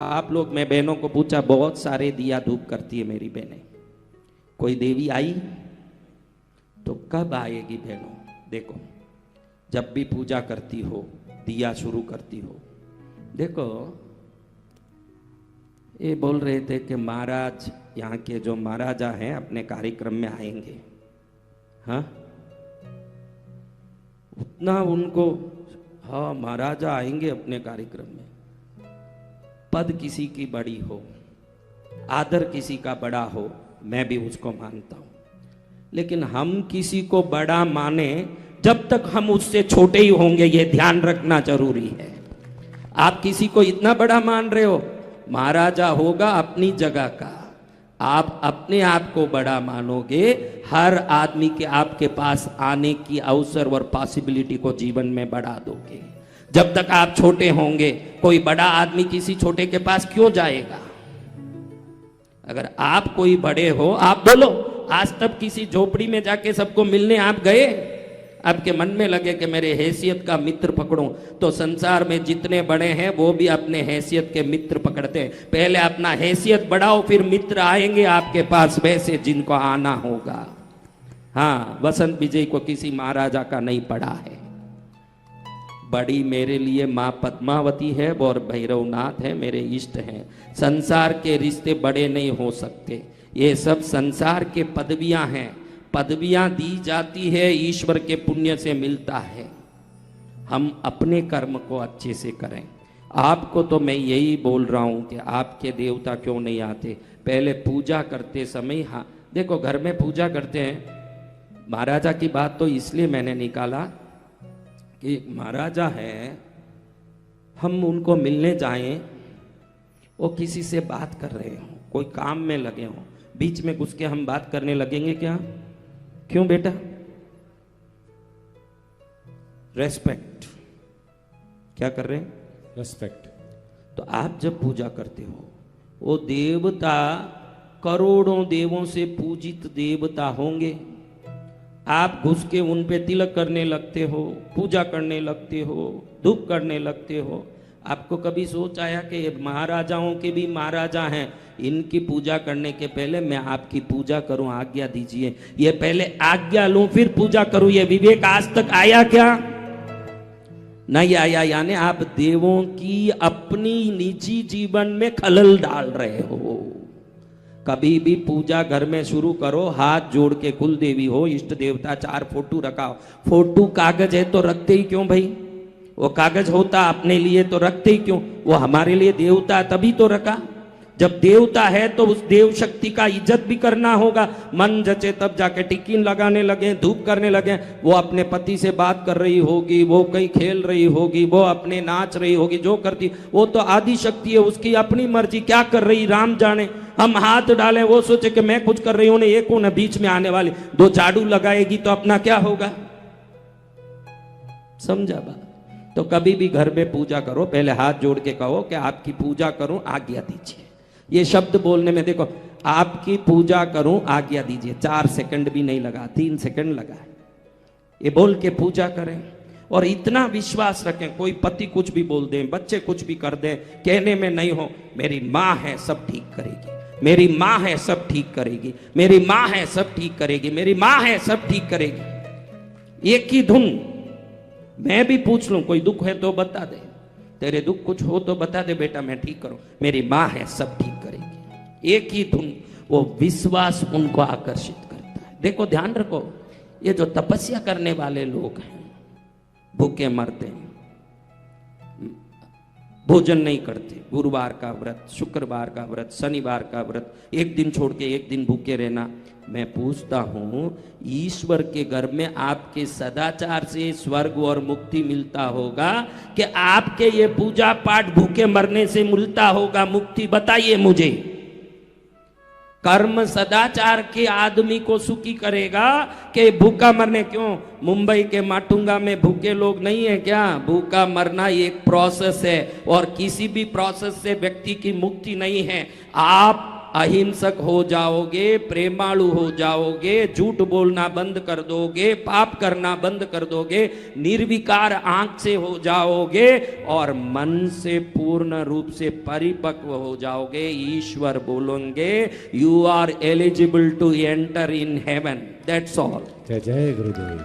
आप लोग, मैं बहनों को पूछा, बहुत सारे दिया धूप करती है मेरी बहनें, कोई देवी आई? तो कब आएगी बहनों? देखो, जब भी पूजा करती हो, दिया शुरू करती हो, देखो ये बोल रहे थे कि महाराज, यहाँ के जो महाराजा हैं अपने कार्यक्रम में आएंगे। हाँ, उतना उनको, हाँ महाराजा आएंगे अपने कार्यक्रम में। पद किसी की बड़ी हो, आदर किसी का बड़ा हो, मैं भी उसको मानता हूं, लेकिन हम किसी को बड़ा माने जब तक हम उससे छोटे ही होंगे, ये ध्यान रखना जरूरी है। आप किसी को इतना बड़ा मान रहे हो, महाराजा होगा अपनी जगह का, आप अपने आप को बड़ा मानोगे, हर आदमी के आपके पास आने की अवसर और पॉसिबिलिटी को जीवन में बढ़ा दोगे। जब तक आप छोटे होंगे, कोई बड़ा आदमी किसी छोटे के पास क्यों जाएगा? अगर आप कोई बड़े हो, आप बोलो, आज तक किसी झोपड़ी में जाके सबको मिलने आप गए? आपके मन में लगे कि मेरे हैसियत का मित्र पकड़ूं, तो संसार में जितने बड़े हैं वो भी अपने हैसियत के मित्र पकड़ते हैं। पहले अपना हैसियत बढ़ाओ, फिर मित्र आएंगे आपके पास, वैसे जिनको आना होगा। हाँ, वसंत विजय को किसी महाराजा का नहीं पड़ा है। बड़ी मेरे लिए माँ पद्मावती है और भैरवनाथ है, मेरे इष्ट हैं। संसार के रिश्ते बड़े नहीं हो सकते, ये सब संसार के पदवियां हैं। पदवियां दी जाती है, ईश्वर के पुण्य से मिलता है। हम अपने कर्म को अच्छे से करें। आपको तो मैं यही बोल रहा हूं कि आपके देवता क्यों नहीं आते? पहले पूजा करते समय, हाँ देखो, घर में पूजा करते हैं। महाराजा की बात तो इसलिए मैंने निकाला कि महाराजा है, हम उनको मिलने जाएं, वो किसी से बात कर रहे हो, कोई काम में लगे हो, बीच में घुस के हम बात करने लगेंगे क्या? क्यों बेटा? रेस्पेक्ट। क्या कर रहे हैं? रेस्पेक्ट। तो आप जब पूजा करते हो, वो देवता करोड़ों देवों से पूजित देवता होंगे, आप घुस के उन पे तिलक करने लगते हो, पूजा करने लगते हो, धूप करने लगते हो। आपको कभी सोच आया कि महाराजाओं के भी महाराजा हैं, इनकी पूजा करने के पहले मैं आपकी पूजा करूं, आज्ञा दीजिए, ये पहले आज्ञा लूं फिर पूजा करूं? ये विवेक आज तक आया क्या? नहीं आया। यानी आप देवों की अपनी निजी जीवन में खलल डाल रहे हो। कभी भी पूजा घर में शुरू करो, हाथ जोड़ के, कुल देवी हो, इष्ट देवता, 4 फोटो रखाओ। फोटो कागज है तो रखते ही क्यों भाई? वो कागज होता अपने लिए तो रखते ही क्यों? वो हमारे लिए देवता तभी तो रखा। जब देवता है तो उस देव शक्ति का इज्जत भी करना होगा। मन जचे तब जाके टिकिन लगाने लगे, धूप करने लगे। वो अपने पति से बात कर रही होगी, वो कहीं खेल रही होगी, वो अपने नाच रही होगी, जो करती, वो तो आदि शक्ति है, उसकी अपनी मर्जी, क्या कर रही राम जाने। हम हाथ डालें, वो सोचे कि मैं कुछ कर रही हूं, ये कौन है बीच में आने वाली? 2 झाड़ू लगाएगी तो अपना क्या होगा? समझा बात? तो कभी भी घर में पूजा करो, पहले हाथ जोड़ के कहो कि आपकी पूजा करूं, आज्ञा दीजिए। ये शब्द बोलने में देखो, आपकी पूजा करूं, आज्ञा दीजिए, 4 सेकंड भी नहीं लगा, 3 सेकंड लगा। ये बोल के पूजा करें और इतना विश्वास रखें, कोई पति कुछ भी बोल दें, बच्चे कुछ भी कर दें, कहने में नहीं हो, मेरी माँ है सब ठीक करेगी, मेरी माँ है सब ठीक करेगी, मेरी माँ है सब ठीक करेगी, मेरी माँ है सब ठीक करेगी। एक ही धुन। मैं भी पूछ लूं, कोई दुख है तो बता दे, तेरे दुख कुछ हो तो बता दे बेटा, मैं ठीक करूं, मेरी माँ है सब ठीक करेगी। एक ही धुन। वो विश्वास उनको आकर्षित करता है। देखो, ध्यान रखो, ये जो तपस्या करने वाले लोग हैं, भूखे मरते हैं, भोजन नहीं करते, गुरुवार का व्रत, शुक्रवार का व्रत, शनिवार का व्रत, एक दिन छोड़ के एक दिन भूखे रहना। मैं पूछता हूं, ईश्वर के घर में आपके सदाचार से स्वर्ग और मुक्ति मिलता होगा कि आपके ये पूजा पाठ भूखे मरने से मिलता होगा मुक्ति? बताइए मुझे। कर्म सदाचार के आदमी को सुखी करेगा कि भूखा मरने? क्यों? मुंबई के माटुंगा में भूखे लोग नहीं है क्या? भूखा मरना एक प्रोसेस है और किसी भी प्रोसेस से व्यक्ति की मुक्ति नहीं है। आप अहिंसक हो जाओगे, प्रेमाळु हो जाओगे, झूठ बोलना बंद कर दोगे, पाप करना बंद कर दोगे, निर्विकार आंख से हो जाओगे और मन से पूर्ण रूप से परिपक्व हो जाओगे, ईश्वर बोलेंगे you are eligible to enter in heaven. That's all. जय जय गुरुदेव।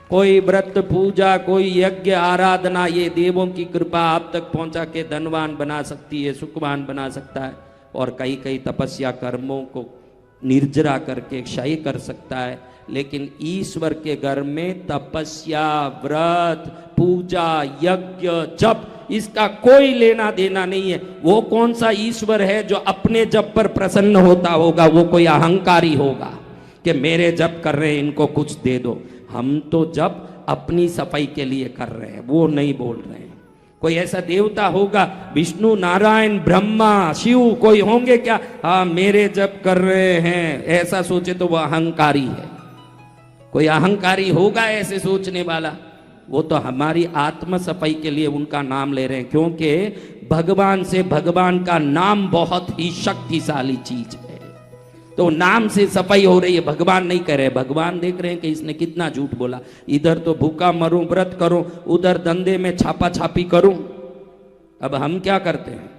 कोई व्रत पूजा, कोई यज्ञ आराधना, ये देवों की कृपा आप तक पहुंचा के धनवान बना सकती है, सुखवान बना सकता है, और कई कई तपस्या कर्मों को निर्जरा करके क्षय कर सकता है। लेकिन ईश्वर के घर में तपस्या, व्रत, पूजा, यज्ञ, जप, इसका कोई लेना देना नहीं है। वो कौन सा ईश्वर है जो अपने जप पर प्रसन्न होता होगा? वो कोई अहंकारी होगा कि मेरे जप कर रहे हैं, इनको कुछ दे दो। हम तो जप अपनी सफाई के लिए कर रहे हैं, वो नहीं बोल रहे हैं। कोई ऐसा देवता होगा, विष्णु, नारायण, ब्रह्मा, शिव, कोई होंगे क्या? हाँ मेरे जप कर रहे हैं, ऐसा सोचे तो वो अहंकारी है। कोई अहंकारी होगा ऐसे सोचने वाला? वो तो हमारी आत्म सफाई के लिए उनका नाम ले रहे हैं, क्योंकि भगवान से भगवान का नाम बहुत ही शक्तिशाली चीज है। तो नाम से सफाई हो रही है, भगवान नहीं कह रहे। भगवान देख रहे हैं कि इसने कितना झूठ बोला, इधर तो भूखा मरूं, व्रत करूं, उधर धंधे में छापा छापी करूं। अब हम क्या करते हैं?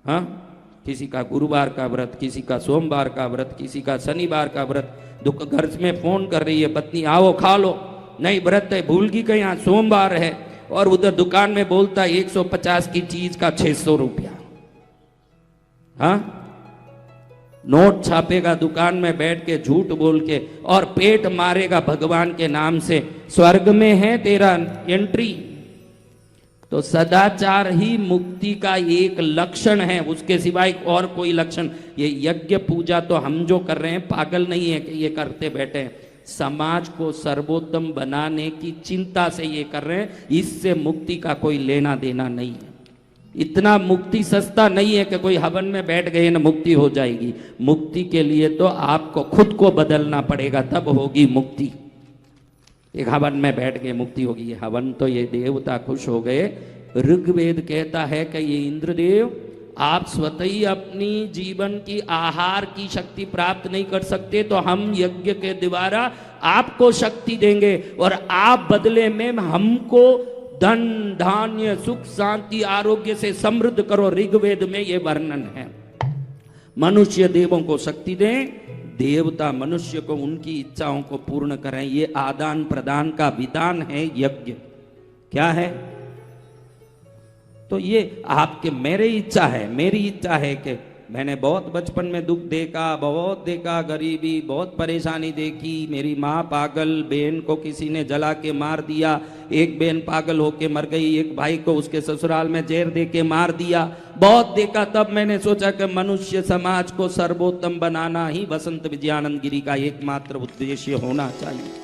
हाँ, किसी का गुरुवार का व्रत, किसी का सोमवार का व्रत, किसी का शनिवार का व्रत। घर में फोन कर रही है पत्नी, आओ खा लो, नहीं व्रत है, भूल गई कहीं आज सोमवार है, और उधर दुकान में बोलता है 150 की चीज का 600 रुपया। हाँ, नोट छापेगा दुकान में बैठ के झूठ बोल के, और पेट मारेगा भगवान के नाम से। स्वर्ग में है तेरा एंट्री। तो सदाचार ही मुक्ति का एक लक्षण है, उसके सिवाय और कोई लक्षण। ये यज्ञ पूजा तो हम जो कर रहे हैं, पागल नहीं है कि ये करते बैठे हैं। समाज को सर्वोत्तम बनाने की चिंता से ये कर रहे हैं, इससे मुक्ति का कोई लेना देना नहीं है। इतना मुक्ति सस्ता नहीं है कि कोई हवन में बैठ गए ना मुक्ति हो जाएगी। मुक्ति के लिए तो आपको खुद को बदलना पड़ेगा, तब होगी मुक्ति। एक हवन में बैठ गए मुक्ति होगी। ये हवन तो ये देवता खुश हो गए। ऋग्वेद कहता है कि ये इंद्रदेव, आप स्वतः ही अपनी जीवन की आहार की शक्ति प्राप्त नहीं कर सकते, तो हम यज्ञ के द्वारा आपको शक्ति देंगे, और आप बदले में हमको धन, धान्य, सुख, शांति, आरोग्य से समृद्ध करो। ऋग्वेद में ये वर्णन है। मनुष्य देवों को शक्ति दें, देवता मनुष्य को उनकी इच्छाओं को पूर्ण करें। ये आदान प्रदान का विधान है यज्ञ। क्या है? तो ये आपके मेरी इच्छा है कि मैंने बहुत बचपन में दुख देखा, बहुत देखा, गरीबी, बहुत परेशानी देखी। मेरी माँ पागल, बहन को किसी ने जला के मार दिया, एक बहन पागल होके मर गई, एक भाई को उसके ससुराल में जहर दे के मार दिया। बहुत देखा, तब मैंने सोचा कि मनुष्य समाज को सर्वोत्तम बनाना ही वसंत विजयानंद गिरी का एकमात्र उद्देश्य होना चाहिए।